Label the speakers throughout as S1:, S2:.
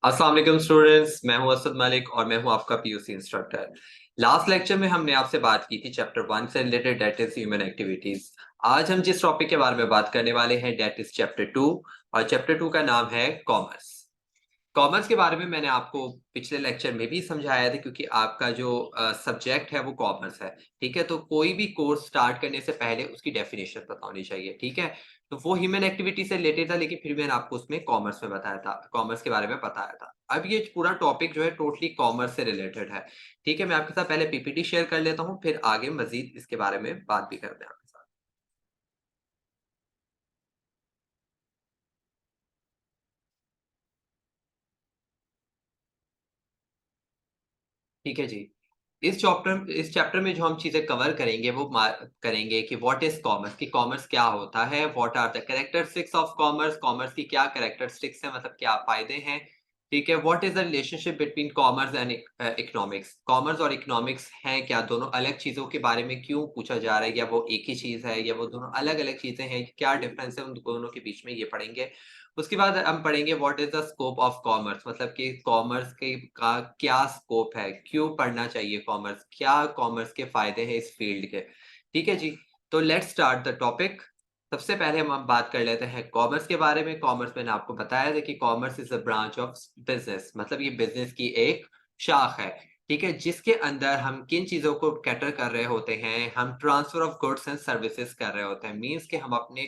S1: अस्सलाम वालेकुम स्टूडेंट्स, मैं हूं असद मलिक और मैं हूं आपका पीयूसी इंस्ट्रक्टर। लास्ट लेक्चर में हमने आपसे बात की थी चैप्टर 1 से related, that is human activities. आज हम जिस टॉपिक के बारे में बात करने वाले हैं दैट इज चैप्टर 2, और चैप्टर 2 का नाम है कॉमर्स। कॉमर्स के बारे में मैंने आपको पिछले लेक्चर में भी समझाया था, क्योंकि आपका जो सब्जेक्ट है वो कॉमर्स है। ठीक है, तो कोई भी कोर्स स्टार्ट करने से पहले उसकी डेफिनेशन पता होनी चाहिए। ठीक है, तो वो ह्यूमन एक्टिविटी से रिलेटेड था, लेकिन फिर मैंने आपको उसमें कॉमर्स में बताया था, कॉमर्स के बारे में बताया था। अब ये पूरा टॉपिक जो है टोटली कॉमर्स से रिलेटेड है। ठीक है, मैं आपके साथ पहले पीपीटी शेयर कर लेता हूँ, फिर आगे मजीद इसके बारे में बात भी करते हैं आपके साथ। ठीक है जी। इस चैप्टर में जो हम चीजें कवर करेंगे वो करेंगे कि व्हाट इज कॉमर्स, कि कॉमर्स क्या होता है, what are the characteristics of commerce, commerce की क्या कैरेक्टरिस्टिक्स है, मतलब क्या फायदे हैं। ठीक है, what is the relationship between commerce and economics, commerce और इकोनॉमिक्स हैं क्या, दोनों अलग चीजों के बारे में क्यों पूछा जा रहा है, या वो एक ही चीज है, या वो दोनों अलग अलग चीजें हैं, क्या डिफरेंस है उन दोनों के बीच में, ये पढ़ेंगे। उसके बाद हम पढ़ेंगे what is the scope of commerce, मतलब कि कॉमर्स के का क्या स्कोप है, क्यों पढ़ना चाहिए कॉमर्स, क्या कॉमर्स के फायदे हैं इस फील्ड के। ठीक है जी, तो लेट्स स्टार्ट द टॉपिक। सबसे पहले हम बात कर लेते हैं कॉमर्स के बारे में। कॉमर्स मैंने आपको बताया था कि commerce is a branch of business, मतलब ये बिजनेस की एक शाख है। ठीक है, जिसके अंदर हम किन चीजों को कैटर कर रहे होते हैं, हम transfer of goods and services कर रहे होते हैं। मींस कि हम अपने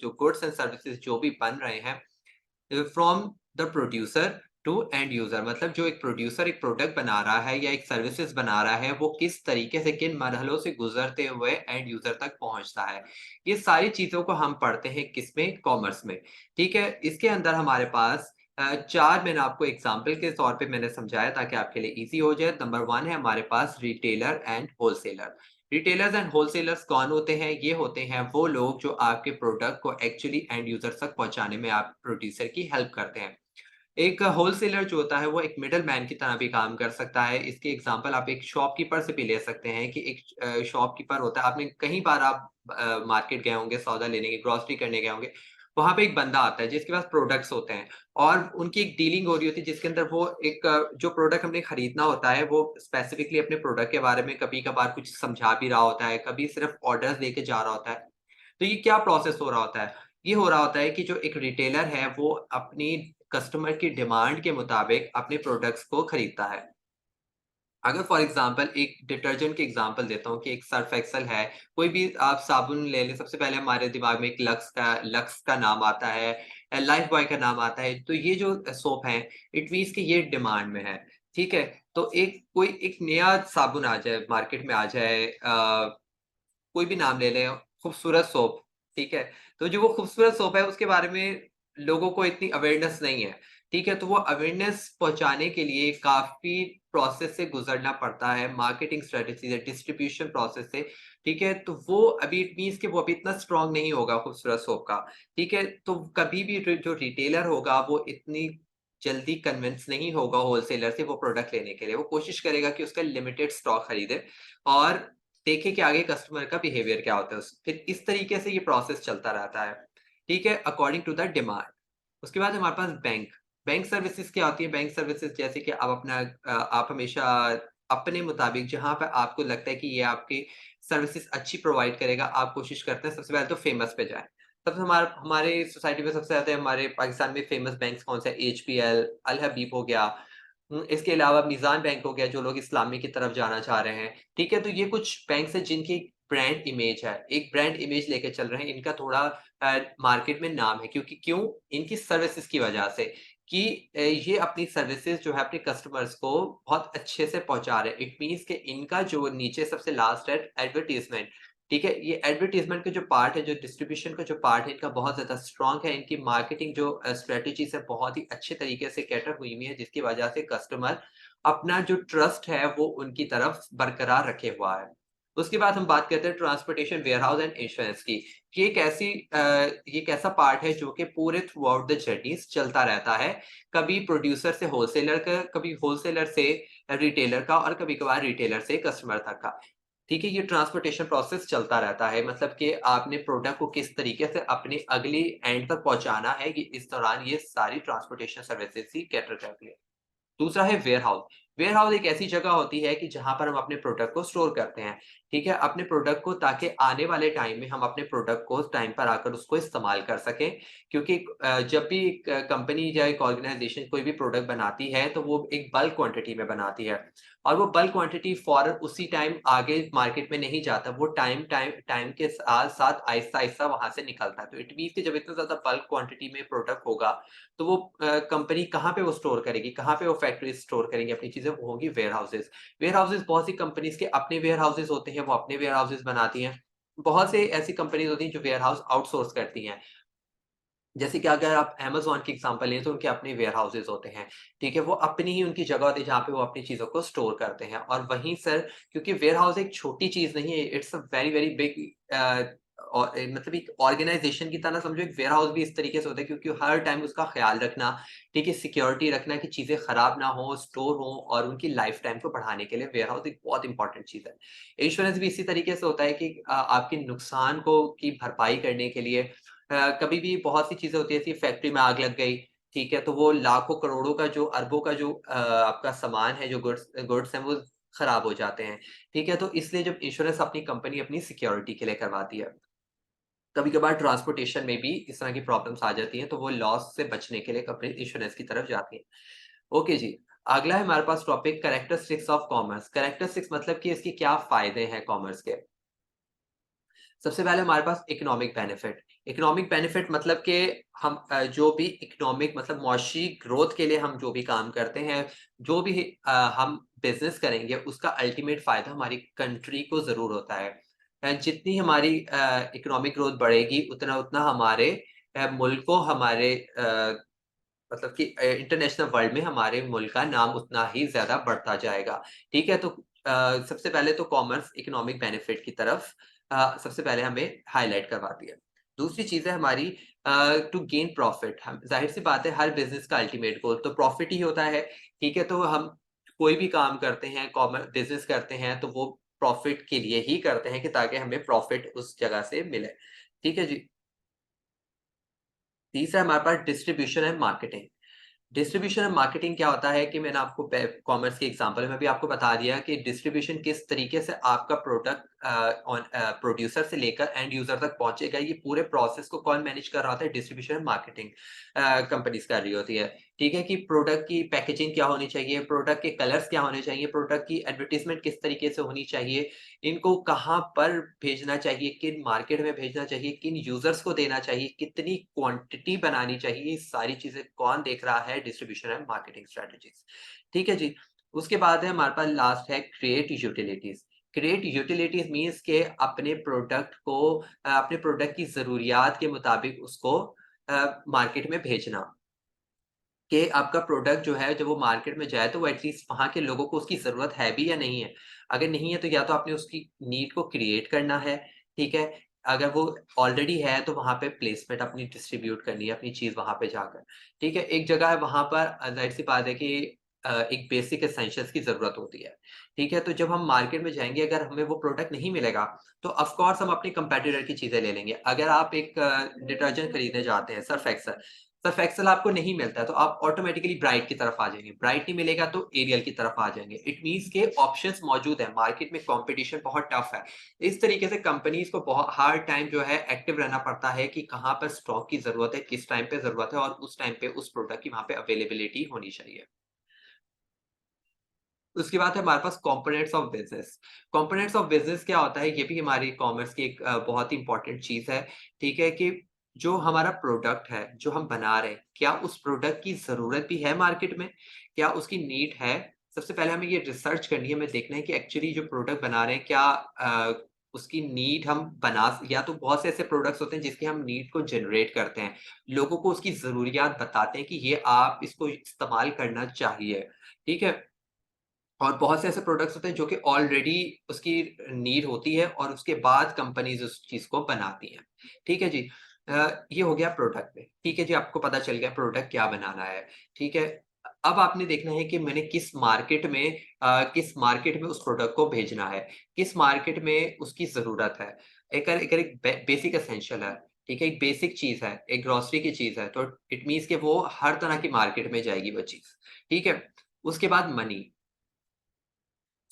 S1: जो गुड्स एंड सर्विसेज जो भी बन रहे हैं from the producer to end user, मतलब जो एक प्रोड्यूसर एक प्रोडक्ट बना रहा है या एक सर्विसेज बना रहा है, वो किस तरीके से किन मरहलों से गुजरते हुए एंड यूजर तक पहुंचता है। ये सारी चीजों को हम पढ़ते हैं किसमें, कॉमर्स में। ठीक है, इसके अंदर हमारे पास चार, मैंने आपको एग्जाम्पल के तौर पे मैंने समझाया ताकि आपके लिए इजी हो जाए। नंबर वन है हमारे पास retailer and wholesaler. Retailers and wholesalers कौन होते हैं? ये होते हैं वो लोग जो आपके प्रोडक्ट को एक्चुअली एंड यूजर तक पहुंचाने में आप प्रोड्यूसर की हेल्प करते हैं। एक होलसेलर जो होता है वो एक मिडल मैन की तरह भी काम कर सकता है। इसके एग्जांपल आप एक शॉपकीपर से भी ले सकते हैं कि एक शॉपकीपर होता है, आपने कई बार आप मार्केट गए होंगे, सौदा लेने के, ग्रोसरी करने गए होंगे। वहाँ पे एक बंदा आता है जिसके पास प्रोडक्ट्स होते हैं और उनकी एक डीलिंग हो रही होती है, जिसके अंदर वो एक जो प्रोडक्ट हमने खरीदना होता है वो स्पेसिफिकली अपने प्रोडक्ट के बारे में कभी-कभार कुछ समझा भी रहा होता है, कभी सिर्फ ऑर्डर्स देके जा रहा होता है। तो ये क्या प्रोसेस हो रहा होता है? ये हो रहा होता है कि जो एक रिटेलर है वो अपनी कस्टमर की डिमांड के मुताबिक अपने प्रोडक्ट्स को खरीदता है। अगर फॉर एग्जांपल एक डिटर्जेंट की एग्जांपल देता हूँ कि एक सर्फ एक्सेल है, कोई भी आप साबुन ले लें, सबसे पहले हमारे दिमाग में एक लक्स का नाम आता है, लाइफ बॉय का नाम आता है। तो ये जो सोप है, इट मीन्स कि ये डिमांड में है। ठीक है, तो एक नया साबुन आ जाए, मार्केट में आ जाए, कोई भी नाम ले लें, खूबसूरत सोप। ठीक है, तो जो वो खूबसूरत सोप है उसके बारे में लोगों को इतनी अवेयरनेस नहीं है। ठीक है, तो वो अवेयरनेस पहुँचाने के लिए काफ़ी प्रोसेस से गुज़रना पड़ता है, मार्केटिंग स्ट्रैटेजी से, डिस्ट्रीब्यूशन प्रोसेस से। ठीक है, तो वो अभी इट मीन्स कि वो अभी इतना स्ट्रॉन्ग नहीं होगा खूबसूरत सोप का। ठीक है, तो कभी भी जो रिटेलर होगा वो इतनी जल्दी कन्विंस नहीं होगा होलसेलर से वो प्रोडक्ट लेने के लिए। वो कोशिश करेगा कि उसका लिमिटेड स्टॉक खरीदे और देखें कि आगे कस्टमर का बिहेवियर क्या होता है। फिर इस तरीके से ये प्रोसेस चलता रहता है। ठीक है, अकॉर्डिंग टू द डिमांड। उसके बाद हमारे पास बैंक सर्विसेज क्या होती है? बैंक सर्विसेज जैसे कि आप हमेशा अपने मुताबिक जहाँ पे आपको लगता है कि ये आपकी सर्विसेज अच्छी प्रोवाइड करेगा, आप कोशिश करते हैं सबसे पहले तो फेमस पे जाएँ। सबसे हमारे सोसाइटी में सबसे ज़्यादा हमारे पाकिस्तान में फेमस बैंक्स कौन से हैं? एचपीएल, अल हबीब हो गया। इसके अलावा मीज़ान बैंक हो गया, जो लोग इस्लामी की तरफ जाना चाह रहे हैं। ठीक है, तो ये कुछ बैंक्स हैं जिनकी ब्रांड इमेज है, एक ब्रांड इमेज लेके चल रहे हैं। इनका थोड़ा मार्केट में नाम है, क्योंकि क्यों? इनकी सर्विसेज़ की वजह से, कि ये अपनी सर्विसेज़ जो है अपने कस्टमर्स को बहुत अच्छे से पहुँचा रहे हैं। इट मीन्स कि इनका जो नीचे सबसे लास्ट है एडवर्टाइज़मेंट। ठीक है, ये एडवर्टाइज़मेंट का जो पार्ट है, जो डिस्ट्रीब्यूशन का जो पार्ट है, इनका बहुत ज़्यादा स्ट्रॉन्ग है। इनकी मार्केटिंग जो स्ट्रैटेजीज़ है बहुत ही अच्छे तरीके से कैटर हुई हुई है, जिसकी वजह से कस्टमर अपना जो ट्रस्ट है वो उनकी तरफ बरकरार रखे हुआ है। उसके बाद हम बात करते हैं ट्रांसपोर्टेशन, वेयरहाउस एंड इंश्योरेंस की। ये ये एक ऐसा पार्ट है जो कि पूरे थ्रू आउट द जर्नीज़ चलता रहता है। कभी प्रोड्यूसर से होलसेलर का, कभी होलसेलर से रिटेलर का और कभी-कभार रिटेलर से कस्टमर तक का। ठीक है, ये ट्रांसपोर्टेशन प्रोसेस चलता रहता है, मतलब कि आपने प्रोडक्ट को किस तरीके से अपने अगली एंड तक पहुँचाना है, ये इस दौरान ये सारी ट्रांसपोर्टेशन सर्विसेज़ ही कैटर करती है। दूसरा है वेयरहाउस। वेयरहाउस एक ऐसी जगह होती है कि जहाँ पर हम अपने प्रोडक्ट को स्टोर करते हैं, ठीक है? अपने प्रोडक्ट को, ताकि आने वाले टाइम में हम अपने प्रोडक्ट को टाइम पर आकर उसको इस्तेमाल कर सकें। क्योंकि जब भी एक कंपनी या एक ऑर्गनाइज़ेशन कोई भी प्रोडक्ट बनाती है, तो वो एक बल्क क्वांटिटी में बनाती है और वो बल्क क्वांटिटी फ़ौरन उसी टाइम आगे मार्केट में नहीं जाता। वो टाइम टाइम टाइम के साथ-साथ आहिस्ता-आहिस्ता वहाँ से निकलता है। तो इट मीन्स कि जब इतना ज़्यादा बल्क क्वांटिटी में प्रोडक्ट होगा, तो वो कंपनी कहाँ पे वो स्टोर करेगी, कहाँ पे वो फैक्ट्रीज़ स्टोर करेंगी अपनी चीज़ें, वो होंगी वेयरहाउसेज़। वेयरहाउसेज़ बहुत सी कंपनीज़ के अपने वेयरहाउसेज़ होते हैं, वो अपने वेयरहाउसेज़ बनाती हैं। बहुत से ऐसी कंपनीज़ होती हैं जो वेयरहाउस आउटसोर्स करती हैं। जैसे कि अगर आप अमेज़न की एग्ज़ाम्पल लें, तो उनके अपने वेयरहाउसेज़ होते हैं, ठीक है? वो अपनी ही उनकी जगह होती है जहाँ पे वो अपनी चीज़ों को स्टोर करते हैं और वहीं सर, क्योंकि वेयरहाउस एक छोटी चीज़ नहीं है, it's a very, very big मतलब एक ऑर्गनाइज़ेशन की तरह समझो। एक वेयरहाउस भी इस तरीके से होता है, क्योंकि हर टाइम उसका ख़्याल रखना, ठीक है? सिक्योरिटी रखना कि चीज़ें ख़राब ना हो, स्टोर हों और उनकी लाइफ़ टाइम को बढ़ाने के लिए वेयरहाउस एक बहुत इम्पोर्टेंट चीज़ है। इंश्योरेंस भी इसी तरीके से होता है कि आपके नुकसान को की भरपाई करने के लिए कभी भी बहुत सी चीज़ें होती हैं, जैसे फैक्ट्री में आग लग गई, ठीक है? तो वो लाखों करोड़ों का जो अरबों का जो आपका सामान है, जो गुड्स गुड्स हैं, वो खराब हो जाते हैं, ठीक है? तो इसलिए जब इंश्योरेंस अपनी कंपनी अपनी सिक्योरिटी के लिए करवाती है। कभी-कभार ट्रांसपोर्टेशन में भी इस तरह की प्रॉब्लम्स आ जाती हैं, तो वो लॉस से बचने के लिए कंपनी इंश्योरेंस की तरफ जाती है। ओके जी, अगला है हमारे पास topic characteristics of commerce. Characteristics मतलब कि इसके क्या फ़ायदे हैं कॉमर्स के? सबसे पहले हमारे पास इकोनॉमिक बेनिफिट। इकोनॉमिक बेनिफिट मतलब कि हम जो भी इकोनॉमिक मतलब मुआशी ग्रोथ के लिए हम जो भी काम करते हैं, जो भी हम बिज़नेस करेंगे, उसका अल्टीमेट फ़ायदा हमारी कंट्री को ज़रूर होता है। जितनी हमारी इकोनॉमिक ग्रोथ बढ़ेगी, उतना-उतना हमारे मुल्क को हमारे मतलब कि इंटरनेशनल वर्ल्ड में हमारे मुल्क का नाम उतना ही ज़्यादा बढ़ता जाएगा। ठीक है? तो सबसे पहले तो कॉमर्स इकोनॉमिक बेनिफिट की तरफ सबसे पहले हमें हाइलाइट करवाती है। दूसरी चीज़ है हमारी टू गेन प्रॉफिट। हम ज़ाहिर-सी बात है, हर बिज़नेस का अल्टीमेट गोल तो प्रॉफिट ही होता है। ठीक है? तो हम कोई भी काम करते हैं, बिज़नेस करते हैं, तो वो प्रॉफिट के लिए ही करते हैं कि ताकि हमें प्रॉफिट उस जगह से मिले। ठीक है जी? तीसरा हमारे पास डिस्ट्रीब्यूशन एंड मार्केटिंग। डिस्ट्रीब्यूशन और मार्केटिंग क्या होता है कि मैंने आपको कॉमर्स के एग्जांपल में भी आपको बता दिया कि डिस्ट्रीब्यूशन किस तरीके से आपका प्रोडक्ट प्रोड्यूसर से लेकर एंड यूजर तक पहुंचेगा। ये पूरे प्रोसेस को कौन मैनेज कर रहा होता है? डिस्ट्रीब्यूशन और मार्केटिंग कंपनीज कर रही होती है। ठीक है? कि प्रोडक्ट की पैकेजिंग क्या होनी चाहिए, प्रोडक्ट के कलर्स क्या होने चाहिए, प्रोडक्ट की एडवर्टीजमेंट किस तरीके से होनी चाहिए, इनको कहाँ पर भेजना चाहिए, किन मार्केट में भेजना चाहिए, किन यूज़र्स को देना चाहिए, कितनी क्वांटिटी बनानी चाहिए, ये सारी चीज़ें कौन देख रहा है? Distribution and marketing strategies. ठीक है जी? उसके बाद है हमारे पास लास्ट है create utilities. Create utilities means के अपने प्रोडक्ट को अपने प्रोडक्ट की ज़रूरियात के मुताबिक उसको मार्केट में भेजना। कि आपका प्रोडक्ट जो है, जब वो मार्केट में जाए, तो वो एटलीस्ट वहाँ के लोगों को उसकी ज़रूरत है भी या नहीं है। अगर नहीं है, तो या तो आपने उसकी नीड को क्रिएट करना है, ठीक है? अगर वो ऑलरेडी है, तो वहाँ पे प्लेसमेंट अपनी डिस्ट्रीब्यूट करनी है, अपनी चीज़ वहाँ पे जाकर, ठीक है? एक जगह है वहाँ पर ज़ाहिर-सी बात है कि एक बेसिक एसेंशियल्स की ज़रूरत होती है, ठीक है? तो जब हम मार्केट में जाएँगे, अगर हमें वो प्रोडक्ट नहीं मिलेगा, तो ऑफ़ कोर्स हम अपने कंपैटिटर की चीज़ें ले लेंगे। अगर आप एक डिटर्जेंट खरीदने जाते हैं, सर्फ एक्सेल, सर्फ एक्सेल आपको नहीं मिलता है, तो आप ऑटोमैटिकली ब्राइट की तरफ आ जाएँगे। ब्राइट नहीं मिलेगा, तो एरियल की तरफ आ जाएँगे। इट मीन्स के ऑप्शंस मौजूद हैं, मार्केट में कॉम्पिटिशन बहुत टफ है। इस तरीके से कंपनीज़ को हर टाइम जो है एक्टिव रहना पड़ता है कि कहाँ पर स्टॉक की ज़रूरत है, किस टाइम पे ज़रूरत है और उस टाइम पे उस प्रोडक्ट की वहाँ पे अवेलेबिलिटी होनी चाहिए। उसके बाद है हमारे पास components of business. Components of business क्या होता है? ये भी हमारी कॉमर्स की एक बहुत ही इम्पोर्टेंट चीज़ है, ठीक है? कि जो हमारा प्रोडक्ट है, जो हम बना रहे हैं, क्या उस प्रोडक्ट की ज़रूरत भी है मार्केट में? क्या उसकी नीड है? सबसे पहले हमें ये रिसर्च करनी है, हमें देखना है कि एक्चुअली जो प्रोडक्ट बना रहे हैं, क्या उसकी नीड हम या तो बहुत से ऐसे प्रोडक्ट्स होते हैं जिसकी हम नीड को जनरेट करते हैं। लोगों को उसकी ज़रूरियात बताते हैं कि ये आप इसको इस्तेमाल करना चाहिए, ठीक है? और बहुत से ऐसे प्रोडक्ट्स होते हैं जो कि ऑलरेडी उसकी नीड होती है और उसके बाद कंपनीज़ उस चीज़ को बनाती हैं। ठीक है जी? ये हो गया प्रोडक्ट में। ठीक है जी, आपको पता चल गया प्रोडक्ट क्या बनाना है। ठीक है? अब आपने देखना है कि मैंने किस मार्केट में उस प्रोडक्ट को भेजना है, किस मार्केट में उसकी ज़रूरत है। एक बेसिक एसेंशियल है, ठीक है? एक बेसिक चीज़ है, एक ग्रोसरी की चीज़ है, तो इट मीन्स कि वो हर तरह की मार्केट में जाएगी वो चीज़, ठीक है? उसके बाद मनी,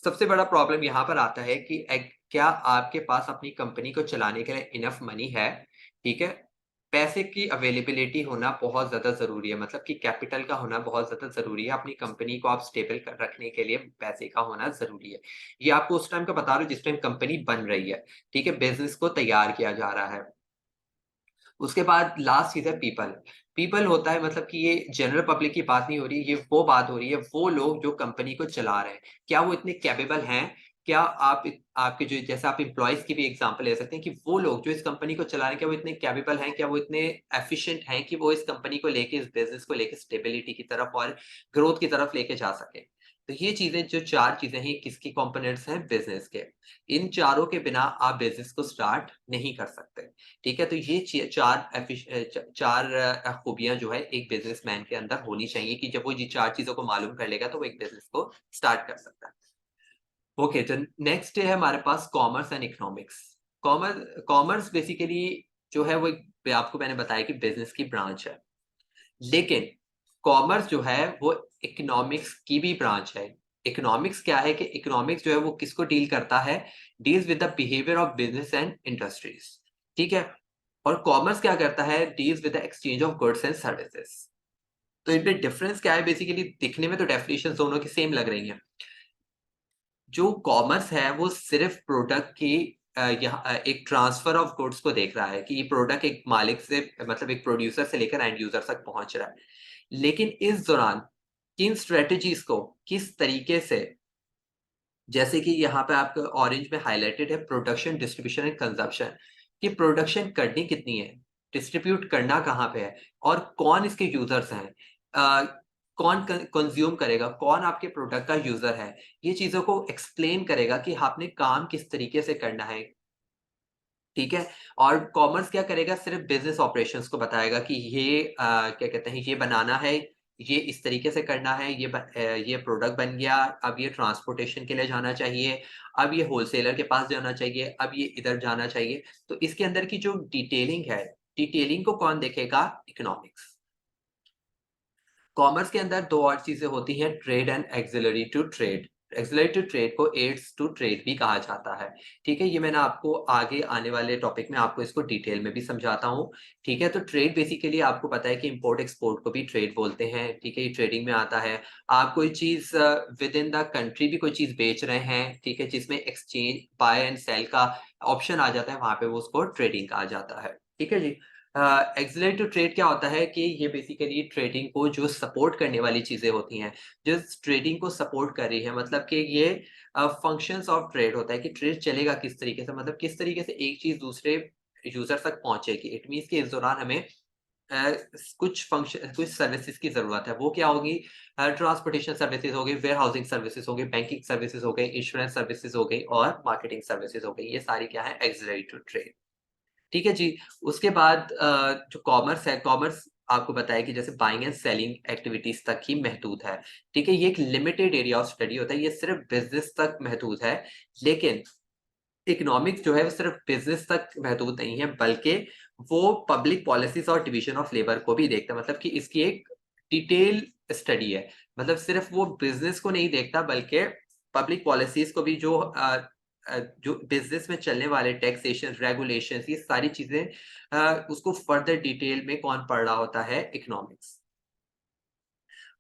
S1: सबसे बड़ा प्रॉब्लम यहाँ पर आता है कि क्या आपके पास अपनी कंपनी को चलाने के लिए इनफ मनी है, ठीक है? पैसे की अवेलेबिलिटी होना बहुत ज़्यादा ज़रूरी है, मतलब कि कैपिटल का होना बहुत ज़्यादा ज़रूरी है, अपनी कंपनी को आप स्टेबल कर रखने के लिए पैसे का होना ज़रूरी है। ये आपको उस टाइम का बता रहा हूँ जिस टाइम कंपनी बन रही है, ठीक है? बिज़नेस को तैयार किया जा रहा है। उसके बाद लास्ट चीज़ है पीपल। पीपल होता है मतलब कि ये जनरल पब्लिक की बात नहीं हो रही, ये वो बात हो रही है, वो लोग जो कंपनी को चला रहे हैं। क्या वो इतने कैपेबल हैं? क्या आपके जो जैसे आप एम्प्लॉइज़ की भी एग्ज़ाम्पल ले सकते हैं कि वो लोग जो इस कंपनी को चला रहे हैं, क्या वो इतने कैपेबल हैं? क्या वो इतने एफिशिएंट हैं कि वो इस कंपनी को लेके, इस बिज़नेस को लेके स्टेबिलिटी की तरफ और ग्रोथ की तरफ लेके जा सकें? तो ये चीज़ें जो 4 चीज़ें हैं, ये किसकी कंपोनेंट्स हैं? बिज़नेस के। इन चारों के बिना आप बिज़नेस को स्टार्ट नहीं कर सकते। ठीक है? तो ये 4 खूबियाँ जो है एक बिज़नेसमैन के अंदर होनी चाहिए कि जब वो ये 4 चीज़ों को मालूम कर लेगा तो वो एक बिज़नेस को स्टार्ट कर सकता है। ओके, तो नेक्स्ट है हमारे पास commerce and economics. Commerce basically जो है वो एक आपको मैंने बताया कि बिज़नेस की ब्रांच है। लेकिन कॉमर्स जो है वो इकोनॉमिक्स की भी ब्रांच है। इकोनॉमिक्स क्या है कि इकोनॉमिक्स जो है वो किसको डील करता है? Deals with the behaviour of business and industries. ठीक है? और कॉमर्स क्या करता है? Deals with the exchange of goods and services. तो इनमें डिफरेंस क्या है? बेसिकली दिखने में तो डेफिनिशंस दोनों की सेम लग रही हैं। जो कॉमर्स है वो सिर्फ़ प्रोडक्ट की एक ट्रांसफर ऑफ गुड्स को देख रहा है कि ये प्रोडक्ट एक मालिक से, मतलब एक प्रोड्यूसर से लेकर एंड यूज़र तक पहुँच रहा है। लेकिन इस दौरान किन स्ट्रैटेजीज़ को किस तरीके से, जैसे कि यहाँ पे आपको ऑरेंज में हाइलाइटेड है प्रोडक्शन, डिस्ट्रीब्यूशन एंड कंज़म्पशन, कि प्रोडक्शन करनी कितनी है, डिस्ट्रीब्यूट करना कहाँ पे है और कौन इसके यूज़र्स हैं। कौन कंज़्यूम करेगा, कौन आपके प्रोडक्ट का यूज़र है। ये चीज़ों को एक्सप्लेन करेगा कि आपने काम किस तरीके से करना है, ठीक है? और कॉमर्स क्या करेगा, सिर्फ़ बिज़नेस ऑपरेशंस को बताएगा कि ये क्या कहते हैं, ये बनाना है, ये इस तरीके से करना है, ये प्रोडक्ट बन गया, अब ये ट्रांसपोर्टेशन के लिए जाना चाहिए, अब ये होलसेलर के पास जाना चाहिए, अब ये इधर जाना चाहिए। तो इसके अंदर की जो डिटेलिंग है, डिटेलिंग को कौन देखेगा? इकोनॉमिक्स। कॉमर्स के अंदर 2 और चीज़ें होती हैं, trade and ancillary to trade. Ancillary to trade को एड्स टू ट्रेड भी कहा जाता है, ठीक है? ये मैंने आपको आगे आने वाले टॉपिक में आपको इसको डिटेल में भी समझाता हूँ, ठीक है? तो ट्रेड बेसिकली आपको पता है कि इम्पोर्ट एक्सपोर्ट को भी ट्रेड बोलते हैं, ठीक है? ये ट्रेडिंग में आता है। आप कोई चीज़ विद इन द कंट्री भी कोई चीज़ बेच रहे हैं, ठीक है? जिसमें एक्सचेंज, बाय एंड सेल का ऑप्शन आ जाता है, वहाँ पे वो उसको ट्रेडिंग कहा जाता है, ठीक है जी? एक्सिलरी टू ट्रेड क्या होता है कि ये बेसिकली ट्रेडिंग को जो सपोर्ट करने वाली चीज़ें होती हैं, जो ट्रेडिंग को सपोर्ट कर रही है, मतलब कि ये फंक्शंस ऑफ ट्रेड होता है कि ट्रेड चलेगा किस तरीके से, मतलब किस तरीके से एक चीज़ दूसरे यूज़र तक पहुँचेगी। इट मीन्स कि इस दौरान हमें कुछ सर्विसेज़ की ज़रूरत है। वो क्या होगी? ट्रांसपोर्टेशन सर्विसेज़ हो गई, वेयरहाउसिंग सर्विसेज़ हो गई, बैंकिंग सर्विसेज़ हो गई, इंश्योरेंस सर्विसेज़ हो गई और मार्केटिंग सर्विसेज़ हो गई। ये सारी क्या है? Ancillary to trade. ठीक है जी। उसके बाद जो कॉमर्स है, कॉमर्स आपको बताया कि जैसे बाइंग एंड सेलिंग एक्टिविटीज़ तक ही महदूद है। ठीक है? ये एक लिमिटेड एरिया ऑफ स्टडी होता है, ये सिर्फ़ बिज़नेस तक महदूद है। लेकिन इकोनॉमिक्स जो है वो सिर्फ़ बिज़नेस तक महदूद नहीं है, बल्कि वो पब्लिक पॉलिसीज़ और डिवीज़न ऑफ लेबर को भी देखता है। मतलब कि इसकी एक डिटेल स्टडी है। मतलब सिर्फ़ वो बिज़नेस को नहीं देखता, बल्कि पब्लिक पॉलिसीज़ को भी, जो बिज़नेस में चलने वाले टैक्सेशन, रेगुलेशंस, ये सारी चीज़ें उसको फर्दर डिटेल में कौन पढ़ रहा होता है? इकोनॉमिक्स।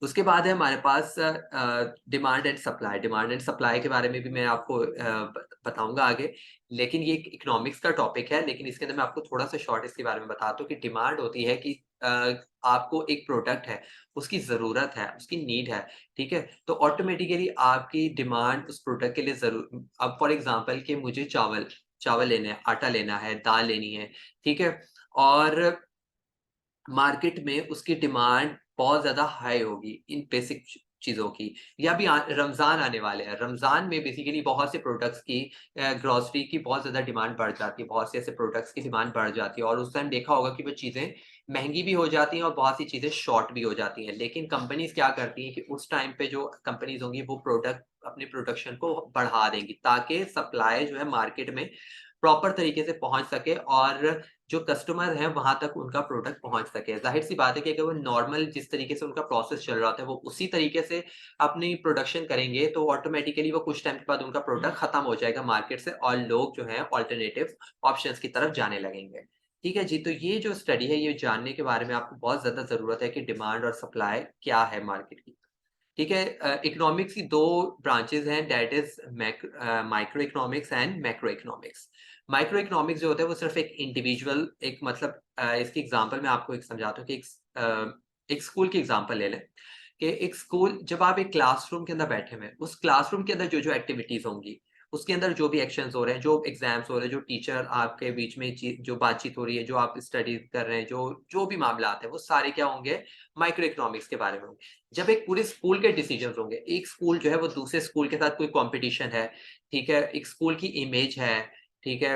S1: उसके बाद है हमारे पास demand and supply. Demand and supply के बारे में भी मैं आपको बताऊँगा आगे। लेकिन ये एक इकोनॉमिक्स का टॉपिक है, लेकिन इसके अंदर मैं आपको थोड़ा-सा शॉर्ट इसके बारे में बताता हूँ कि डिमांड होती है कि अ, आपको एक प्रोडक्ट है, उसकी ज़रूरत है, उसकी नीड है, ठीक है? तो ऑटोमैटिकली आपकी डिमांड उस प्रोडक्ट के लिए अब फॉर एग्ज़ाम्पल कि मुझे चावल चावल लेना है, आटा लेना है, दाल लेनी है, ठीक है? और मार्केट में उसकी डिमांड बहुत ज़्यादा हाई होगी इन बेसिक चीज़ों की। या अभी रमज़ान आने वाले हैं। रमज़ान में बेसिकली बहुत से प्रोडक्ट्स की, ग्रोसरी की बहुत ज़्यादा डिमांड बढ़ जाती है। बहुत से ऐसे प्रोडक्ट्स की डिमांड बढ़ जाती है और उस टाइम देखा होगा कि वो चीज़ें महंगी भी हो जाती हैं और बहुत सी चीज़ें शॉर्ट भी हो जाती हैं। लेकिन कंपनीज़ क्या करती हैं कि उस टाइम पे जो कंपनीज़ होंगी वो प्रोडक्ट अपने प्रोडक्शन को बढ़ा देंगी ताकि सप्लाई जो है मार्केट में प्रॉपर तरीके से पहुँच सके और जो कस्टमर हैं वहाँ तक उनका प्रोडक्ट पहुँच सके। ज़ाहिर-सी बात है कि अगर वो नॉर्मल जिस तरीके से उनका प्रोसेस चल रहा होता है वो उसी तरीके से अपनी प्रोडक्शन करेंगे तो ऑटोमैटिकली वो कुछ टाइम के बाद उनका प्रोडक्ट खत्म हो जाएगा मार्केट से और लोग जो हैं अल्टरनेटिव ऑप्शंस की तरफ जाने लगेंगे। ठीक है जी, तो ये जो स्टडी है ये जानने के बारे में आपको बहुत ज़्यादा ज़रूरत है कि डिमांड और सप्लाई क्या है मार्केट की। ठीक है, इकोनॉमिक्स की 2 ब्रांचेज़ हैं that is micro economics and macro economics. Micro economics जो होता है वो सिर्फ़ एक इंडिविजुअल एक मतलब इसकी एग्ज़ाम्पल मैं आपको एक समझाता हूँ कि एक स्कूल की एग्ज़ाम्पल ले लें कि एक स्कूल जब आप एक क्लासरूम के अंदर बैठे हुए हैं, उस क्लासरूम के अंदर जो-जो एक्टिविटीज़ होंगी, उसके अंदर जो भी एक्शंस हो रहे हैं, जो एग्ज़ाम्स हो रहे हैं, जो टीचर आपके बीच में जो बातचीत हो रही है, जो आप स्टडी कर रहे हैं, जो भी मामलात हैं, वो सारे क्या होंगे माइक्रो इकोनॉमिक्स के बारे में होंगे। जब एक पूरे स्कूल के डिसीजंस होंगे, एक स्कूल जो है वो दूसरे स्कूल के साथ कोई कॉम्पिटिशन है, ठीक है? एक स्कूल की इमेज है, ठीक है?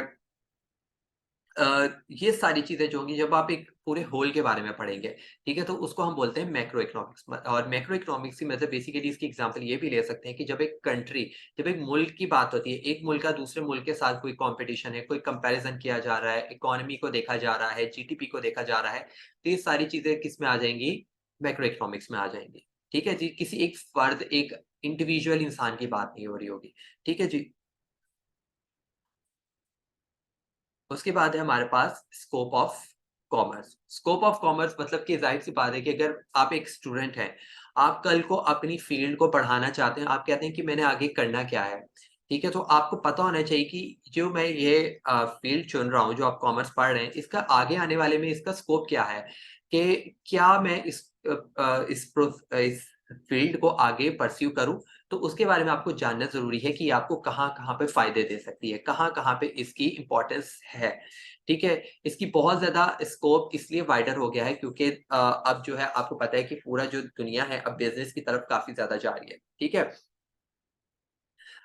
S1: ये सारी चीज़ें जो होंगी जब आप एक पूरे होल के बारे में पढ़ेंगे, ठीक है? तो उसको हम बोलते हैं मैक्रो इकोनॉमिक्स और मैक्रो इकोनॉमिक्स की मतलब बेसिकली इसकी एग्ज़ाम्पल ये भी ले सकते हैं कि जब एक मुल्क की बात होती है, एक मुल्क का दूसरे मुल्क के साथ कोई कॉम्पिटिशन है, कोई कंपैरिज़न किया जा रहा है, इकोनॉमी को देखा जा रहा है, जीडीपी को देखा जा रहा है, तो ये सारी चीज़ें किस में आ जाएँगी? मैक्रो इकोनॉमिक्स में आ जाएँगी। ठीक है जी? किसी एक फ़र्द, एक इंडिविजुअल इंसान की बात नहीं हो रही होगी। ठीक है जी? उसके बाद है हमारे पास scope of commerce. Scope of commerce मतलब कि ज़ाहिर-सी बात है कि अगर आप एक स्टूडेंट हैं, आप कल को अपनी फ़ील्ड को बढ़ाना चाहते हैं, आप कहते हैं कि मैंने आगे करना क्या है, ठीक है? तो आपको पता होना चाहिए कि जो मैं ये फ़ील्ड चुन रहा हूँ, जो आप कॉमर्स पढ़ रहे हैं, इसका आगे आने वाले में इसका स्कोप क्या है? कि क्या मैं इस फ़ील्ड को आगे परस्यू करूँ? तो उसके बारे में आपको जानना ज़रूरी है कि आपको कहाँ-कहाँ पे फ़ायदे दे सकती है, कहाँ-कहाँ पे इसकी इम्पोर्टेंस है, ठीक है? इसकी बहुत ज़्यादा स्कोप इसलिए वाइडर हो गया है क्योंकि अब जो है आपको पता है कि पूरा जो दुनिया है अब बिज़नेस की तरफ काफ़ी ज़्यादा जा रही है, ठीक है?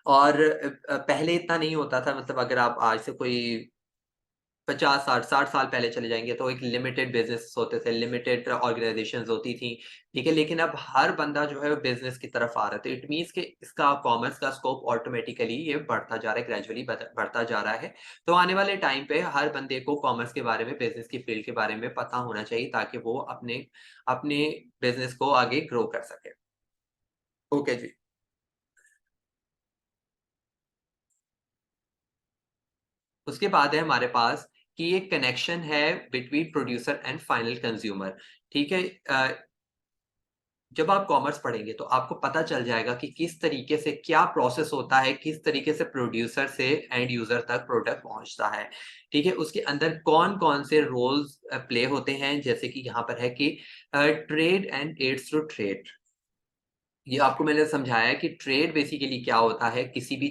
S1: और पहले इतना नहीं होता था मतलब अगर आप आज से कोई 50, 60 साल पहले चले जाएँगे तो एक लिमिटेड बिज़नेस होते थे, लिमिटेड ऑर्गनाइज़ेशंस होती थी, ठीक है? लेकिन अब हर बंदा जो है बिज़नेस की तरफ आ रहा है, तो इट मीन्स कि इसका कॉमर्स का स्कोप ऑटोमैटिकली ये बढ़ता जा रहा है, ग्रेजुअली बढ़ता जा रहा है। तो आने वाले टाइम पे हर बंदे को कॉमर्स के बारे में, बिज़नेस की फ़ील्ड के बारे में पता होना चाहिए ताकि वो अपने अपने बिज़नेस को आगे ग्रो कर सके। ओके जी। उसके बाद है हमारे पास कि एक कनेक्शन है between producer and final consumer, ठीक है? जब आप कॉमर्स पढ़ेंगे तो आपको पता चल जाएगा कि किस तरीके से क्या प्रोसेस होता है, किस तरीके से प्रोड्यूसर से एंड यूज़र तक प्रोडक्ट पहुँचता है, ठीक है? उसके अंदर कौन-कौन से रोल्स प्ले होते हैं जैसे कि यहाँ पर है कि trade and aids to trade. ये आपको मैंने समझाया है कि ट्रेड बेसिकली क्या होता है, किसी भी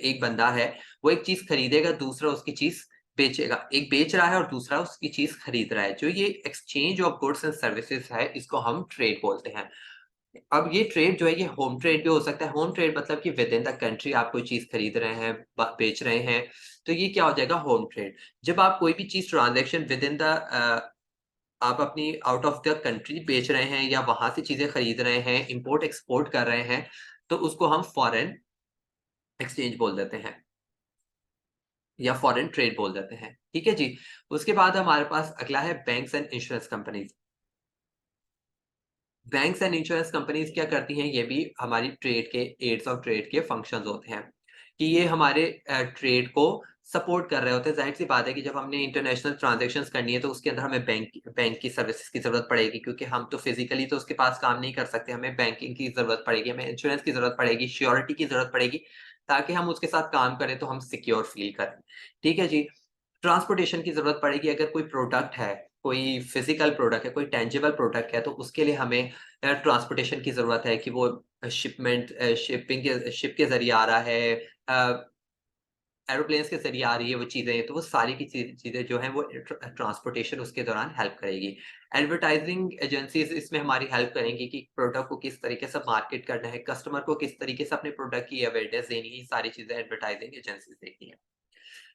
S1: एक बंदा है, वो एक चीज़ खरीदेगा, दूसरा उसकी चीज़ बेचेगा। एक बेच रहा है और दूसरा उसकी चीज़ खरीद रहा है। जो ये exchange of goods and services है, इसको हम ट्रेड बोलते हैं। अब ये ट्रेड जो है, ये होम ट्रेड भी हो सकता है। होम ट्रेड मतलब कि विद इन द कंट्री आप कोई चीज़ खरीद रहे हैं, ब बेच रहे हैं, तो ये क्या हो जाएगा होम ट्रेड। जब आप कोई भी चीज़ ट्रांज़ैक्शन विद इन द आप अपनी आउट ऑफ द कंट्री बेच रहे हैं या वहाँ से चीज़ें खरीद रहे हैं, इम्पोर्ट-एक्सपोर्ट कर रहे हैं, तो उसको हम फॉरेन एक्सचेंज बोल देते हैं या फॉरेन ट्रेड बोल देते हैं। ठीक है जी? उसके बाद हमारे पास अगला है banks and insurance companies. Banks and insurance companies क्या करती हैं, ये भी हमारी ट्रेड के एड्स ऑफ ट्रेड के फंक्शंस होते हैं, कि ये हमारे ट्रेड को सपोर्ट कर रहे होते हैं। ज़ाहिर-सी बात है कि जब हमने इंटरनेशनल ट्रांज़ैक्शंस करनी है, तो उसके अंदर हमें बैंक की सर्विसेज़ की ज़रूरत पड़ेगी क्योंकि हम तो फिज़िकली तो उसके पास काम नहीं कर सकते, हमें बैंकिंग की ज़रूरत पड़ेगी, हमें इंश्योरेंस की ज़रूरत पड़ेगी, श्योरिटी की ज़रूरत पड़ेगी, ताकि हम उसके साथ काम करें तो हम सिक्योर फ़ील करें। ठीक है जी? ट्रांसपोर्टेशन की ज़रूरत पड़ेगी अगर कोई प्रोडक्ट है, कोई फिज़िकल प्रोडक्ट है, कोई टेंजिबल प्रोडक्ट है, तो उसके लिए हमें ट्रांसपोर्टेशन की ज़रूरत है कि वो शिप के ज़रिए आ रहा है, अ, एरोप्लेन्स के ज़रिए आ रही है वो चीज़ें, तो वो सारी की चीज़ें जो हैं वो ट्रांसपोर्टेशन उसके दौरान हेल्प करेगी। एडवर्टाइज़िंग एजेंसीज़ इसमें हमारी हेल्प करेंगी कि प्रोडक्ट को किस तरीके से मार्केट करना है, कस्टमर को किस तरीके से अपने प्रोडक्ट की अवेयरनेस देनी है, ये सारी चीज़ें एडवर्टाइज़िंग एजेंसीज़ देखती हैं।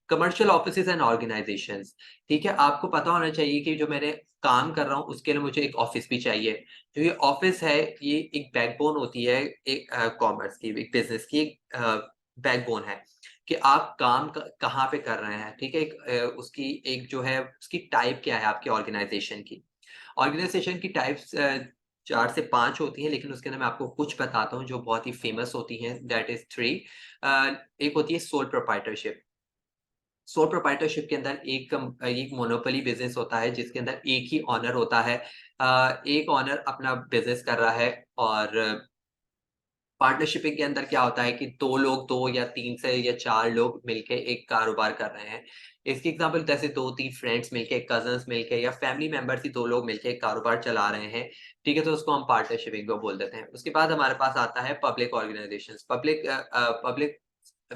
S1: कमर्शियल ऑफिसेज एंड ऑर्गेनाइजेशंस, ठीक है? आपको पता होना चाहिए कि जो मैंने काम कर रहा हूँ उसके लिए मुझे एक ऑफिस भी चाहिए। जो ये ऑफिस है ये एक बैकबोन होती है एक कॉमर्स की, एक बिज़नेस की एक बैकबोन है कि आप काम कहाँ पे कर रहे हैं, ठीक है? एक उसकी एक जो है उसकी टाइप क्या है आपकी ऑर्गेनाइजेशन की। ऑर्गेनाइजेशन की टाइप्स 4 से 5 होती हैं, लेकिन उसके अंदर मैं आपको कुछ बताता हूँ जो बहुत ही फेमस होती हैं, दैट इज़ 3। एक होती है सोल प्रोप्राइटरशिप। सोल प्रोप्राइटरशिप के अंदर एक मोनोपोली बिज़नेस होता है जिसके अंदर एक ही ओनर होता है। एक ओनर अपना बिज़नेस कर रहा है और पार्टनरशिपिंग के अंदर क्या होता है कि 2 लोग 2 या 3 से या 4 लोग मिलके एक कारोबार कर रहे हैं। इसकी एग्ज़ाम्पल जैसे 2-3 फ्रेंड्स मिलके, कज़िन्स मिलके या फैमिली मेंबर्स ही 2 लोग मिलके एक कारोबार चला रहे हैं, ठीक है? तो उसको हम पार्टनरशिपिंग को बोल देते हैं। उसके बाद हमारे पास आता है पब्लिक ऑर्गनाइज़ेशंस।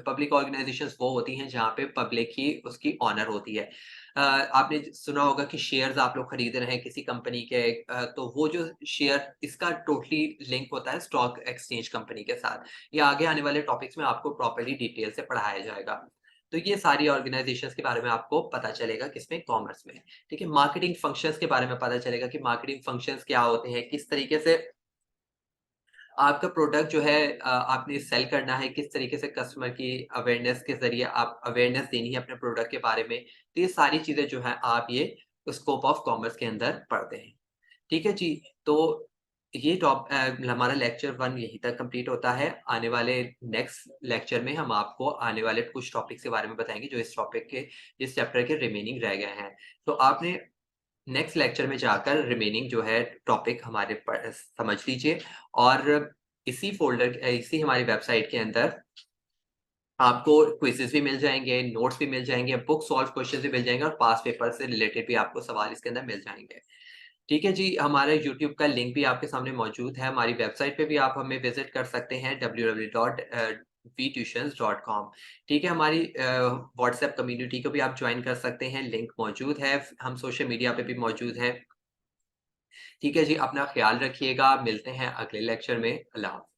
S1: पब्लिक ऑर्गनाइज़ेशंस वो होती हैं जहाँ पे पब्लिक ही उसकी ओनर होती है। आपने सुना होगा कि शेयर्स आप लोग खरीद रहे हैं किसी कंपनी के, तो वो जो शेयर इसका टोटली लिंक होता है स्टॉक एक्सचेंज कंपनी के साथ। ये आगे आने वाले टॉपिक्स में आपको प्रॉपर्ली डिटेल से पढ़ाया जाएगा। तो ये सारी ऑर्गनाइजेशंस के बारे में आपको पता चलेगा किसमें, कॉमर्स में। ठीक है? मार्केटिंग फंक्शंस के बारे में पता चलेगा कि मार्केटिंग फंक्शंस क्या होते हैं, किस तरीके से आपका प्रोडक्ट जो है आपने सेल करना है, किस तरीके से कस्टमर की अवेयरनेस के ज़रिए आप अवेयरनेस देनी है अपने प्रोडक्ट के बारे में। तो ये सारी चीज़ें जो हैं आप ये स्कोप ऑफ कॉमर्स के अंदर पढ़ते हैं। ठीक है जी? तो ये हमारा लेक्चर 1 यहीं तक कंप्लीट होता है। आने वाले नेक्स्ट लेक्चर में हम आपको आने वाले कुछ टॉपिक्स के बारे में बताएँगे जो इस चैप्टर के रिमेनिंग रह गए हैं। तो आपने नेक्स्ट लेक्चर में जाकर रिमेनिंग जो है टॉपिक हमारे समझ लीजिए और इसी हमारी वेबसाइट के अंदर आपको क्विज़ेज़ भी मिल जाएँगे, नोट्स भी मिल जाएँगे, बुक सॉल्व क्वेश्चन्स भी मिल जाएँगे और पास्ट पेपर से रिलेटेड भी आपको सवाल इसके अंदर मिल जाएँगे। ठीक है जी, हमारे यूट्यूब का लिंक भी आपके सामने मौजूद है, हमारी वेबसाइट पे भी आप हमें विज़िट कर सकते हैं www.vtuitions.com। ठीक है, हमारी व्हाट्सएप कम्युनिटी को भी आप जॉइन कर सकते हैं, लिंक मौजूद है, हम सोशल मीडिया पे भी मौजूद हैं। ठीक है जी, अपना ख़्याल रखिएगा, मिलते हैं अगले लेक्चर में। अल्लाह हाफ़िज़।